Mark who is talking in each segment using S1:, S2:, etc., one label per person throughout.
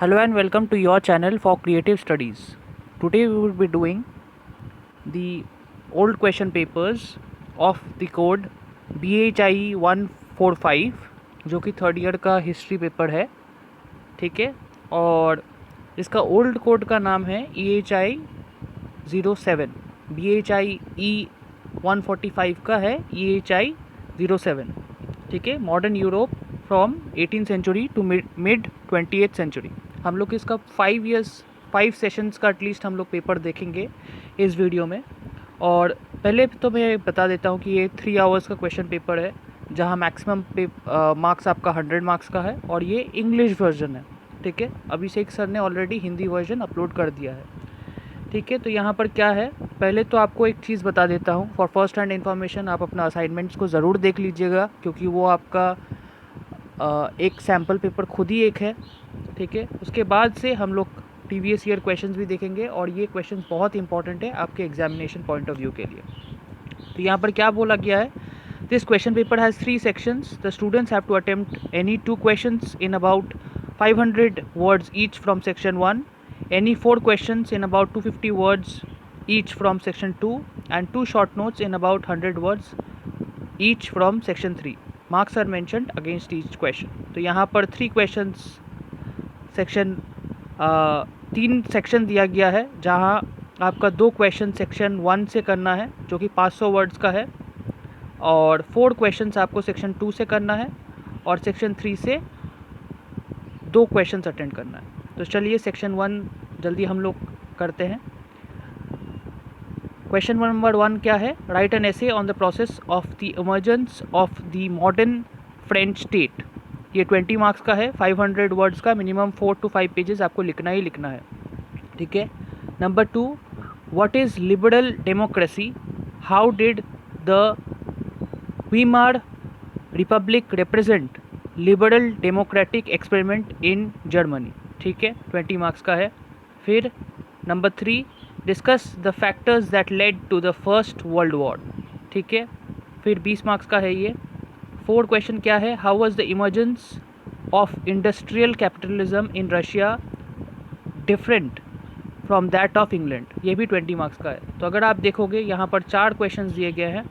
S1: Hello and welcome to your channel for creative studies. Today we will be doing the old question papers of the code BHIE 145 जो कि third year का history paper है, ठीक है। और इसका old code का नाम है EHI 07। BHIE 145 का है EHI 07, ठीक है। Modern Europe from 18th century to mid 20th century. हम लोग इसका 5 सेशंस का एटलीस्ट हम लोग पेपर देखेंगे इस वीडियो में। और पहले तो मैं बता देता हूँ कि ये 3 आवर्स का क्वेश्चन पेपर है, जहाँ मैक्सिमम मार्क्स आपका 100 मार्क्स का है, और ये इंग्लिश वर्जन है, ठीक है। अभिषेक सर ने ऑलरेडी हिंदी वर्जन अपलोड कर दिया है, ठीक है। तो यहाँ पर क्या है, पहले तो आपको एक चीज़ बता देता हूँ फॉर फर्स्ट हैंड इन्फॉर्मेशन। आप अपना असाइनमेंट्स को ज़रूर देख लीजिएगा, क्योंकि वो आपका एक सैम्पल पेपर खुद ही एक है, ठीक है। उसके बाद से हम लोग प्रीवियस ईयर क्वेश्चंस भी देखेंगे, और ये क्वेश्चंस बहुत इंपॉर्टेंट है आपके एग्जामिनेशन पॉइंट ऑफ व्यू के लिए। तो यहाँ पर क्या बोला गया है, this question paper has 3 sections. The students have to attempt any 2 questions in about 500 words each from section 1, any 4 questions in about 250 words each from section 2, and 2 short notes in about 100 words each from section 3. Marks are mentioned against each question. तो यहाँ पर 3 questions section 3 section दिया गया है, जहाँ आपका 2 question section 1 से करना है जो कि 500 वर्ड्स का है, और 4 क्वेश्चंस आपको सेक्शन 2 से करना है, और सेक्शन 3 से 2 क्वेश्चंस अटेंड करना है। तो चलिए सेक्शन 1 जल्दी हम लोग करते हैं। क्वेश्चन नंबर 1 क्या है, write an essay on the process of the emergence of the modern French state. ये 20 मार्क्स का है, 500 वर्ड्स का, मिनिमम 4 to 5 पेजेस आपको लिखना ही लिखना है, ठीक है। Number 2, what is liberal democracy, how did the Weimar republic represent liberal democratic experiment in Germany, ठीक है, 20 मार्क्स का है। फिर number 3, discuss the factors that led to the first world war, ठीक है, फिर 20 मार्क्स का है ये। 4 क्वेश्चन क्या है, how was the emergence of industrial capitalism in Russia different from that of England, ये भी 20 मार्क्स का है। तो अगर आप देखोगे यहाँ पर 4 क्वेश्चंस दिए गए हैं,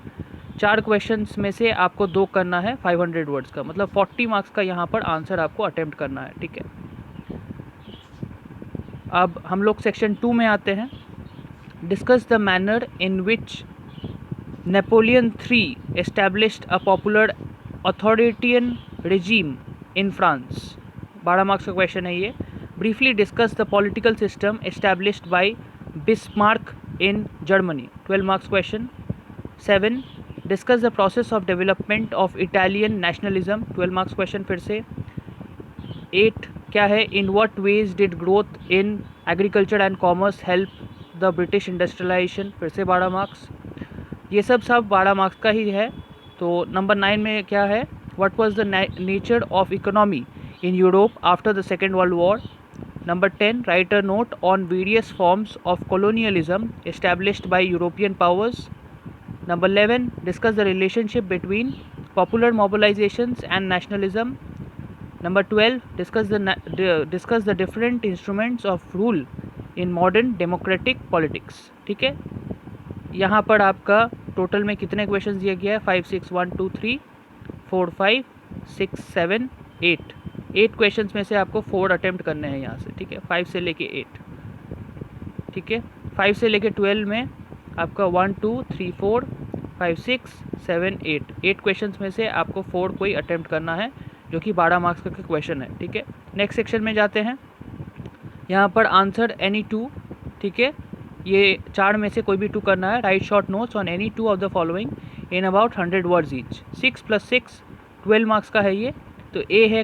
S1: 4 क्वेश्चंस में से आपको 2 करना है 500 वर्ड्स का, मतलब 40 मार्क्स का यहाँ पर आंसर आपको अटेम्प्ट करना है, ठीक है। अब हम लोग सेक्शन 2 में आते हैं। Discuss the manner in which Napoleon 3 established a popular authoritarian regime in France, 12 marks का क्वेश्चन है ये। Briefly discuss the political system established by Bismarck in Germany, 12 marks question. 7, discuss the process of development of Italian nationalism, 12 marks question फिर से। 8 क्या है, in what ways did growth in agriculture and commerce help the British industrialisation, फिर से 12 marks. ये सब 12 marks का ही है। तो नंबर 9 में क्या है, what was the nature of economy in Europe after the second world war. Number 10, right a note on various forms of colonialism established by European powers. Number 11, discuss the relationship between popular mobilizations and nationalism. Number 12, discuss the different instruments of rule in modern democratic politics, ठीक है। यहाँ पर आपका total में कितने question दिया गया है, 5 6 1 2 3 4 5 6 7 8 क्वेश्चन में से आपको 4 अटेम्प्ट करने हैं यहाँ से, ठीक है, 5 से लेके 8, ठीक है। 5 से लेके 12 में आपका 1 2 3 4 5 6 7 8 क्वेश्चन में से आपको 4 कोई अटेम्प्ट करना है, जो कि 12 मार्क्स का क्वेश्चन है, ठीक है। नेक्स्ट सेक्शन में जाते हैं। यहाँ पर आंसर एनी 2, ठीक है, ये 4 में से कोई भी 2 करना है। Write short notes on any 2 of the following in about 100 words each, 6 + 6 12 marks का है ये। तो ए है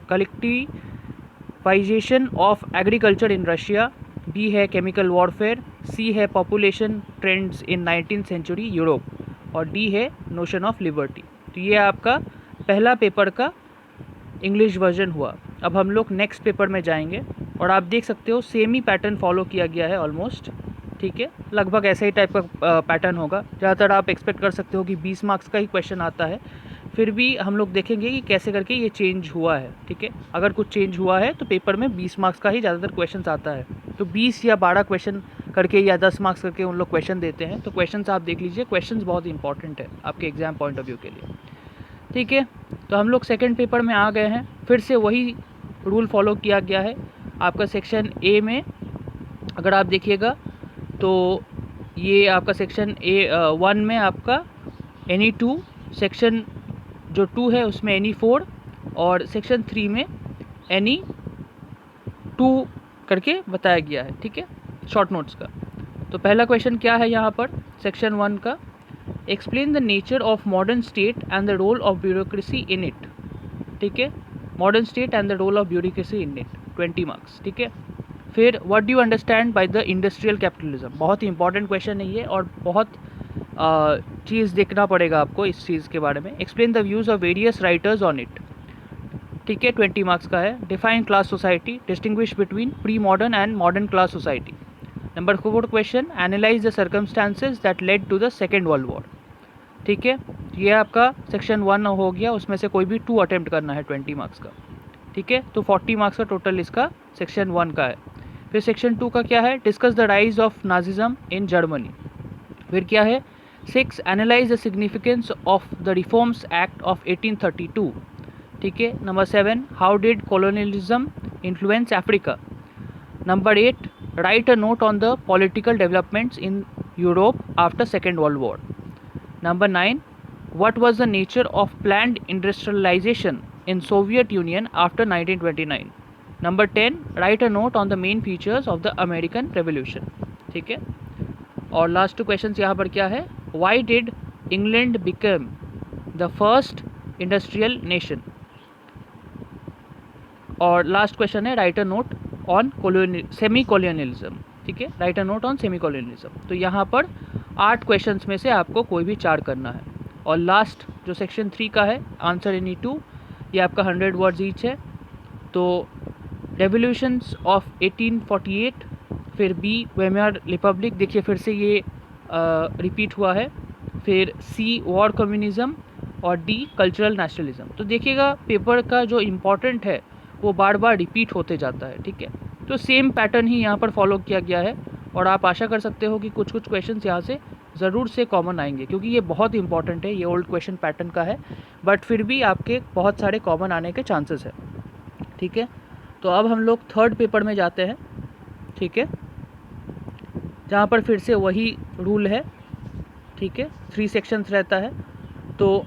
S1: collectivisation of agriculture in Russia, B है केमिकल वॉरफेयर, सी है population trends in 19th century Europe, और डी है नोशन ऑफ लिबर्टी। तो ये आपका पहला पेपर का इंग्लिश वर्जन हुआ। अब हम लोग नेक्स्ट पेपर में जाएंगे, और आप देख सकते हो सेम ही पैटर्न फॉलो किया गया है ऑलमोस्ट, ठीक है, लगभग ऐसे ही टाइप का पैटर्न होगा। ज़्यादातर आप एक्सपेक्ट कर सकते हो कि 20 मार्क्स का ही क्वेश्चन आता है, फिर भी हम लोग देखेंगे कि कैसे करके ये चेंज हुआ है, ठीक है। अगर कुछ चेंज हुआ है तो पेपर में 20 मार्क्स का ही ज़्यादातर क्वेश्चन आता है, तो 20 या 12 क्वेश्चन करके या 10 मार्क्स करके उन लोग क्वेश्चन देते हैं। तो क्वेश्चन आप देख लीजिए, क्वेश्चन बहुत इंपॉर्टेंट है आपके एग्जाम पॉइंट ऑफ व्यू के लिए, ठीक है। तो हम लोग सेकेंड पेपर में आ गए हैं, फिर से वही रूल फॉलो किया गया है। आपका सेक्शन ए में अगर आप देखिएगा तो ये आपका सेक्शन ए 1 में आपका एनी 2, सेक्शन जो 2 है उसमें एनी 4 और सेक्शन 3 में एनी 2 करके बताया गया है, ठीक है, शॉर्ट नोट्स का। तो पहला क्वेश्चन क्या है यहाँ पर सेक्शन 1 का, explain the nature of modern state and the role of bureaucracy in it, ठीक है। Modern state and the role of bureaucracy in it, 20 marks, ठीक है। फिर what do you understand by the industrial capitalism, बहुत ही important question है ये और बहुत चीज़ देखना पड़ेगा आपको इस चीज़ के बारे में। Explain the views of various writers on it, ठीक है, 20 मार्क्स का है। Define class society, distinguish between pre modern and modern class society. Number 4 question, analyse the circumstances that led to the second world war, ठीक है। ये आपका section 1 हो गया, उसमें से कोई भी 2 अटेम्प्ट करना है 20 मार्क्स का, ठीक है। तो 40 मार्क्स का टोटल इसका सेक्शन 1 का है। फिर सेक्शन 2 का क्या है, discuss the rise of Nazism in Germany. फिर क्या है 6, analyse the significance of the reforms act of 1832, ठीक है। Number 7, how did colonialism influence Africa. Number 8, right a note on the political developments in Europe after second world war. Number 9, what was the nature of planned industrialization in Soviet Union after 1929? Number 10, write a note on the main features of the American Revolution, ठीक है। और last 2 question यहाँ पर क्या है, why did England become the first industrial nation? और last question है right a note on semi colonialism, ठीक है, right a note on semi colonialism. तो यहाँ पर 8 क्वेश्चंस में से आपको कोई भी 4 करना है। और लास्ट जो सेक्शन 3 का है, आंसर एनी 2, ये आपका 100 वर्ड्स ईच है। तो रेवोल्यूशंस ऑफ 1848, फिर बी वेमार रिपब्लिक, देखिए फिर से ये रिपीट हुआ है। फिर सी वॉर कम्युनिज़म और डी कल्चरल नेशनलिज्म। तो देखिएगा पेपर का जो इम्पोर्टेंट है वो बार बार रिपीट होते जाता है, ठीक है। तो सेम पैटर्न ही यहाँ पर फॉलो किया गया है और आप आशा कर सकते हो कि कुछ कुछ क्वेश्चंस यहाँ से ज़रूर से कॉमन आएंगे, क्योंकि ये बहुत इंपॉर्टेंट है, ये ओल्ड क्वेश्चन पैटर्न का है, बट फिर भी आपके बहुत सारे कॉमन आने के चांसेस है, ठीक है। तो अब हम लोग थर्ड पेपर में जाते हैं, ठीक है, जहाँ पर फिर से वही रूल है, ठीक है, 3 सेक्शंस रहता है। तो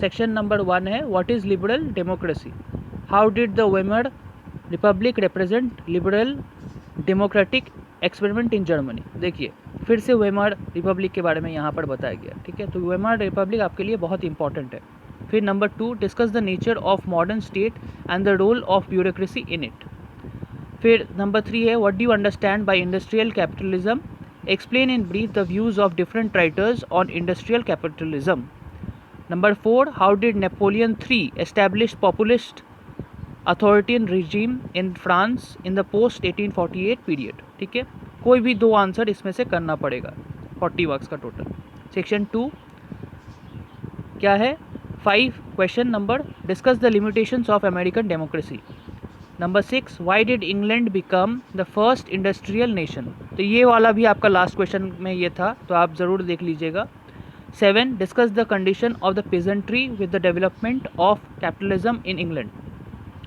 S1: सेक्शन नंबर 1 है, what is liberal democracy, how did the Weimar Republic represent liberal democratic experiment in Germany. देखिए फिर से वेमर रिपब्लिक के बारे में यहाँ पर बताया गया, ठीक है। तो वेमर रिपब्लिक आपके लिए बहुत इंपॉर्टेंट है। फिर number 2, discuss the nature of modern state and the role of bureaucracy in it. फिर नंबर 3 है, what do you understand by industrial capitalism, explain in brief the views of different writers on industrial capitalism. Number 4, how did Napoleon 3 establish populist authoritarian regime in France in the post 1848 period, ठीक है। कोई भी 2 answer इसमें से करना पड़ेगा, 40 marks का total. Section 2 क्या है, 5 question number, discuss the limitations of American democracy. Number 6, why did England become the first industrial nation. तो ये वाला भी आपका लास्ट क्वेश्चन में ये था, तो आप ज़रूर देख लीजिएगा। 7, discuss the condition of the pageantry with the development of capitalism in England.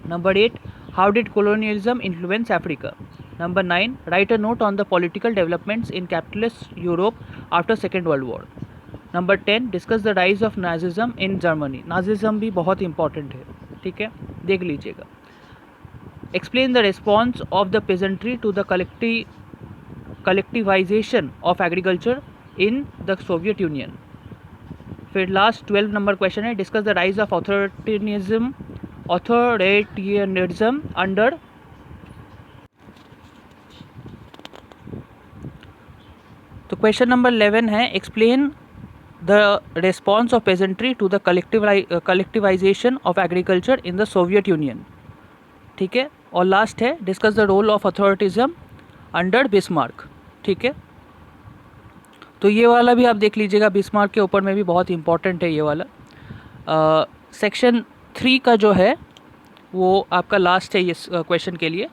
S1: Number 8, how did colonialism influence Africa? Number 9, write a note on the political developments in capitalist Europe after Second World War. Number 10, discuss the rise of Nazism in Germany. Nazism भी बहुत important है, ठीक है, देख लीजिएगा। Explain the response of the peasantry to the collectivization of agriculture in the Soviet Union. फिर last 12 number question है, discuss the rise of authoritarianism under. तो क्वेश्चन नंबर 11 है, explain the response of peasantry to the collectivization of agriculture in the Soviet Union, ठीक है। और last है, discuss the role of authoritarianism under Bismarck, ठीक है। तो ये वाला भी आप देख लीजिएगा, बिस्मार्क के ऊपर में भी बहुत इंपॉर्टेंट है ये वाला। सेक्शन 3 का जो है वो आपका लास्ट है ये क्वेश्चन के लिए,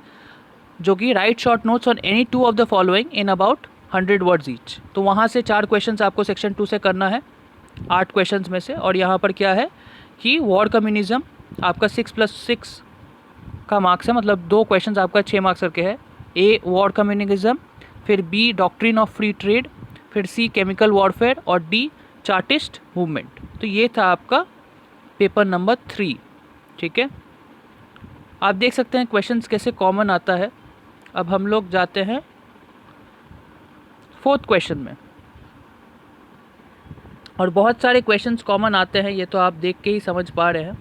S1: जो कि right short notes on any two of the following in about 100 words each. तो वहाँ से 4 क्वेश्चंस आपको सेक्शन 2 से करना है 8 क्वेश्चंस में से। और यहाँ पर क्या है कि वॉर कम्युनिज्म आपका 6+6 का मार्क्स है, मतलब 2 क्वेश्चंस आपका 6 मार्क्स करके है। ए वॉर कम्युनिज्म, फिर B doctrine of free trade, फिर सी केमिकल वॉरफेयर और डी चार्टिस्ट मूवमेंट। तो ये था आपका पेपर नंबर 3। ठीक है, आप देख सकते हैं क्वेश्चंस कैसे कॉमन आता है। अब हम लोग जाते हैं 4th क्वेश्चन में, और बहुत सारे क्वेश्चंस कॉमन आते हैं, ये तो आप देख के ही समझ पा रहे हैं।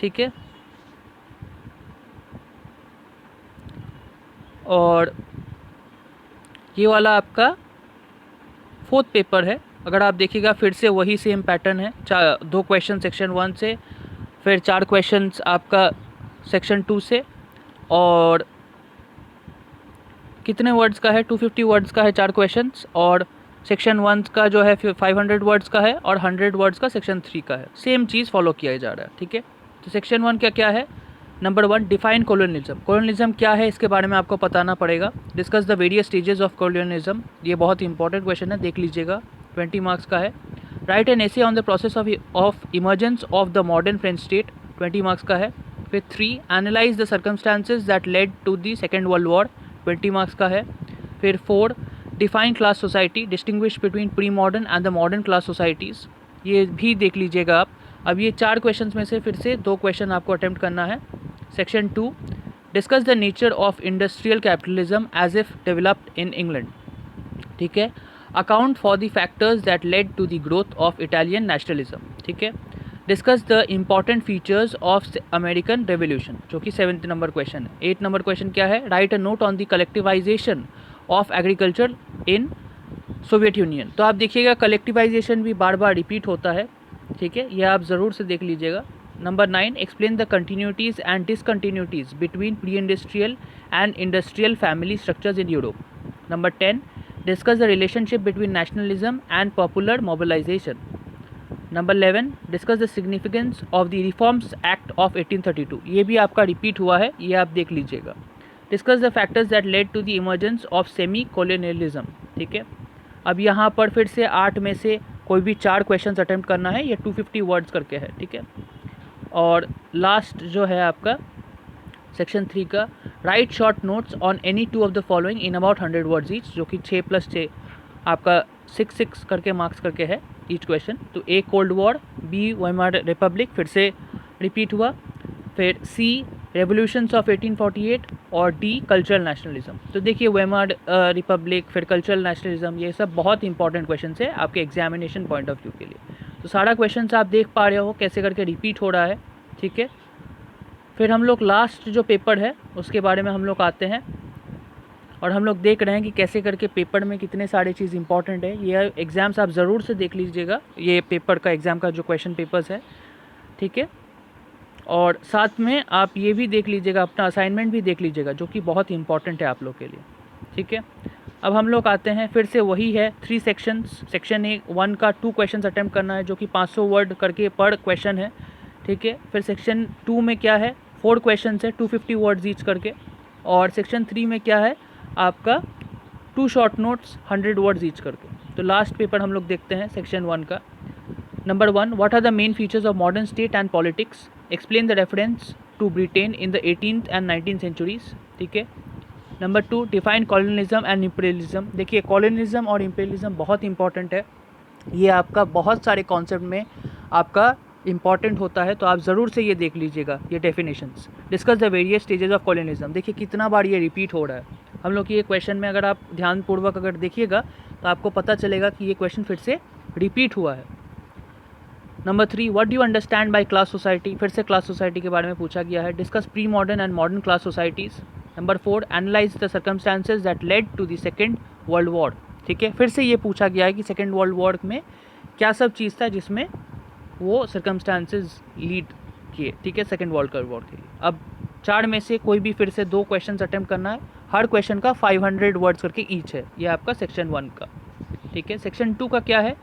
S1: ठीक है, और ये वाला आपका 4th पेपर है। अगर आप देखिएगा फिर से वही सेम पैटर्न है, 2 क्वेश्चन सेक्शन 1 से, फिर 4 क्वेश्चंस आपका सेक्शन 2 से, और कितने वर्ड्स का है, 250 वर्ड्स का है 4 क्वेश्चंस, और सेक्शन 1 का जो है 500 वर्ड्स का है, और 100 वर्ड्स का सेक्शन 3 का है। सेम चीज़ फॉलो किया जा रहा है। ठीक है, तो सेक्शन 1 क्या है, नंबर 1 डिफाइन कॉलोनियलिज्म। कॉलोनियलिज्म क्या है इसके बारे में आपको बताना पड़ेगा। Discuss the various stages of colonialism, ये बहुत इंपॉर्टेंट क्वेश्चन है, देख लीजिएगा, 20 मार्क्स का है। Write an essay on the process of emergence of the modern French state, 20 marks का है। फिर 3 analyse the circumstances that led to the second world war, 20 marks का है। फिर 4 define class society, distinguish between pre modern and the modern class societies, ये भी देख लीजिएगा आप। अब ये 4 क्वेश्चन में से फिर से 2 क्वेश्चन आपको अटेम्प्ट करना है। Section 2 discuss the nature of industrial capitalism as if developed in England. ठीक है, account for the factors that led to the growth of Italian nationalism. ठीक है, discuss the important features of American revolution, जो कि 7th number question है। 8 number question क्या है, right a note on the collectivization of agriculture in Soviet union. तो आप देखिएगा कलेक्टिवाइजेशन भी बार बार रिपीट होता है। ठीक है, यह आप ज़रूर से देख लीजिएगा। Number 9 explain the continuities and discontinuities between pre industrial and industrial family structures in Europe. Number 10 discuss the relationship between nationalism and popular mobilization. Number 11 discuss the significance of the reforms act of 1832, ये भी आपका repeat हुआ है, ये आप देख लीजिएगा। Discuss the factors that led to the emergence of semi colonialism. ठीक है, अब यहाँ पर फिर से 8 में से कोई भी 4 क्वेश्चन अटेम्प्ट करना है, ये 250 वर्ड्स करके है। ठीक है, और लास्ट जो है आपका सेक्शन 3 का, right short notes on any two of the following in about 100 words each, जो कि 6+6 आपका 6 करके मार्क्स करके है ईच क्वेश्चन। तो A cold war, B Weimar republic, फिर से रिपीट हुआ, फिर सी रेवोल्यूशंस ऑफ 1848, और डी कल्चरल नेशनलिज्म। तो देखिए वेमार रिपब्लिक, फिर कल्चरल नेशनलिज्म, ये सब बहुत इंपॉर्टेंट क्वेश्चन है आपके एग्जामिनेशन पॉइंट ऑफ व्यू के लिए। तो सारा क्वेश्चन आप देख पा रहे हो कैसे करके रिपीट हो रहा है। ठीक है, फिर हम लोग लास्ट जो पेपर है उसके बारे में हम लोग आते हैं, और हम लोग देख रहे हैं कि कैसे करके पेपर में कितने सारे चीज़ इंपॉर्टेंट है। ये एग्ज़ाम्स आप ज़रूर से देख लीजिएगा, ये पेपर का एग्ज़ाम का जो क्वेश्चन पेपर्स है। ठीक है, और साथ में आप ये भी देख लीजिएगा, अपना असाइनमेंट भी देख लीजिएगा, जो कि बहुत इंपॉर्टेंट है आप लोग के लिए। ठीक है, अब हम लोग आते हैं, फिर से वही है 3 सेक्शंस। सेक्शन 1 का 2 क्वेश्चन अटैम्प्ट करना है, जो कि 500 वर्ड करके पर क्वेश्चन है। ठीक है, फिर सेक्शन 2 में क्या है, 4 क्वेश्चन है 250 वर्ड्स ईच करके, और सेक्शन 3 में क्या है आपका 2 शॉर्ट नोट्स 100 वर्ड्स ईच करके। तो लास्ट पेपर हम लोग देखते हैं सेक्शन 1 का। Number 1 what are the main features of modern state and politics, explain the reference to Britain in the 18th and 19th centuries. ठीक है, number 2 define colonialism and imperialism. देखिए कॉलोनियलिज्म और imperialism बहुत इंपॉर्टेंट है, ये आपका बहुत सारे कॉन्सेप्ट में आपका इंपॉर्टेंट होता है, तो आप ज़रूर से ये देख लीजिएगा ये definitions. Discuss the various stages of colonialism, देखिए कितना बार ये रिपीट हो रहा है हम लोग ये क्वेश्चन में। अगर आप ध्यानपूर्वक अगर देखिएगा तो आपको पता चलेगा कि ये क्वेश्चन फिर से रिपीट हुआ है। Number 3 what do you understand bye class society, फिर से क्लास सोसाइटी के बारे में पूछा गया है। Discuss pre modern and modern class societies. Number 4 analyse the circumstances that led to the second world war. ठीक है, फिर से ये पूछा गया है कि सेकेंड वर्ल्ड वॉर में क्या सब चीज़ था जिसमें वो सर्कमस्टांसेस लीड किए। ठीक है, सेकेंड वर्ल्ड वॉर के लिए। अब 4 में से कोई भी फिर से 2 क्वेश्चन अटैम्प्ट करना है, हर क्वेश्चन का 500 वर्ड्स करके ईच है, ये आपका सेक्शन 1 का। ठीक है, सेक्शन 2 का क्या है,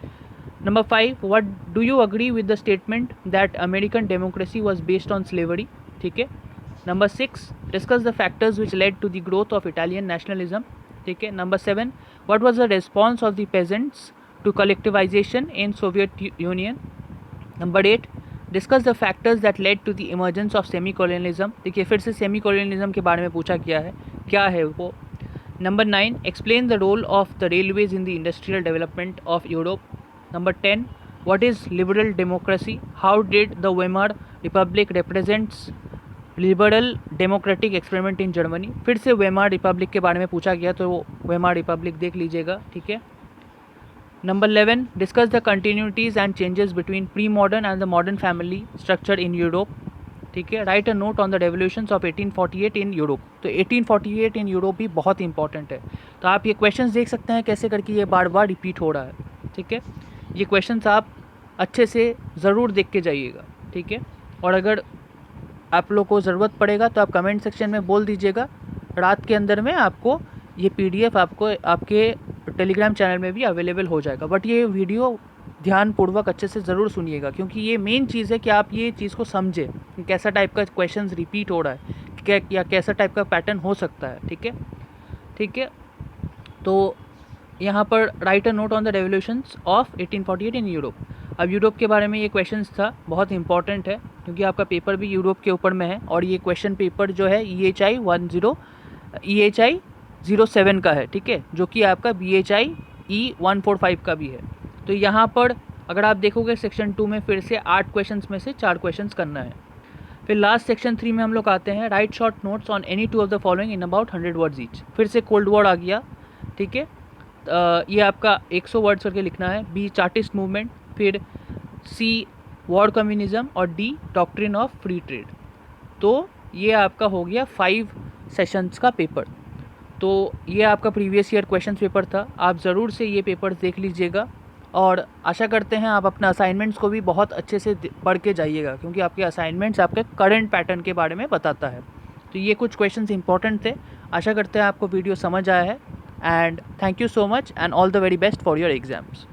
S1: Number 5, what do you agree with the statement that American democracy was based on slavery? ठीक है. Number 6, discuss the factors which led to the growth of Italian nationalism. ठीक है. Number 7, what was the response of the peasants to collectivization in Soviet Union? Number 8, discuss the factors that led to the emergence of semi-colonialism. देखिए फिर से semi-colonialism के बारे में पूछा गया है, क्या है वो. Number 9, explain the role of the railways in the industrial development of Europe. Number 10, what is liberal democracy? How did the Weimar Republic represents liberal democratic experiment in Germany? फिर से वेमार रिपब्लिक के बारे में पूछा गया, तो Weimar Republic देख लीजिएगा. ठीक है. Number 11, discuss the continuities and changes between pre-modern and the modern family structure in Europe. ठीक है. Right a note on the revolutions of 1848 in Europe. तो 1848 इन यूरोप भी बहुत इंपॉर्टेंट है. तो आप ये क्वेश्चंस देख सकते हैं कैसे करके ये बार बार रिपीट हो रहा है. ठीक है. ये क्वेश्चंस आप अच्छे से ज़रूर देख के जाइएगा. ठीक है. और अगर आप लोग को ज़रूरत पड़ेगा तो आप कमेंट सेक्शन में बोल दीजिएगा. रात के अंदर में आपको ये PDF आपको आपके टेलीग्राम चैनल में भी अवेलेबल हो जाएगा. बट ये वीडियो ध्यानपूर्वक अच्छे से ज़रूर सुनिएगा, क्योंकि ये मेन चीज़ है कि आप ये चीज़ को समझें कि कैसा टाइप का क्वेश्चंस रिपीट हो रहा है, या कैसा टाइप का पैटर्न हो सकता है. ठीक है. ठीक है. तो यहाँ पर right a note on the revolutions of 1848 in Europe. अब यूरोप के बारे में ये क्वेश्चंस था, बहुत इंपॉर्टेंट है क्योंकि आपका पेपर भी यूरोप के ऊपर में है. और ये क्वेश्चन पेपर जो है EHI 07 का है. ठीक है. जो कि आपका BHI E145 का भी है. तो यहाँ पर अगर आप देखोगे सेक्शन 2 में फिर से 8 क्वेश्चंस में से 4 क्वेश्चंस करना है. फिर लास्ट सेक्शन 3 में हम लोग आते हैं, right short notes on any 2 of the following in about 100 words each. फिर से कोल्ड वॉर आ गया. ठीक है. ये आपका 100 वर्ड्स करके लिखना है. B, chartist movement. फिर C, वॉर कम्युनिज्म. और D, doctrine of free trade. तो ये आपका हो गया 5 सेशंस का पेपर. तो ये आपका प्रीवियस ईयर क्वेश्चन पेपर था. आप ज़रूर से ये पेपर्स देख लीजिएगा और आशा करते हैं आप अपने असाइनमेंट्स को भी बहुत अच्छे से पढ़ के जाइएगा, क्योंकि आपके असाइनमेंट्स आपके करंट पैटर्न के बारे में बताता है. तो ये कुछ क्वेश्चंस इंपॉर्टेंट थे. आशा करते हैं आपको वीडियो समझ आया है. And thank you so much and all the very best for your exams.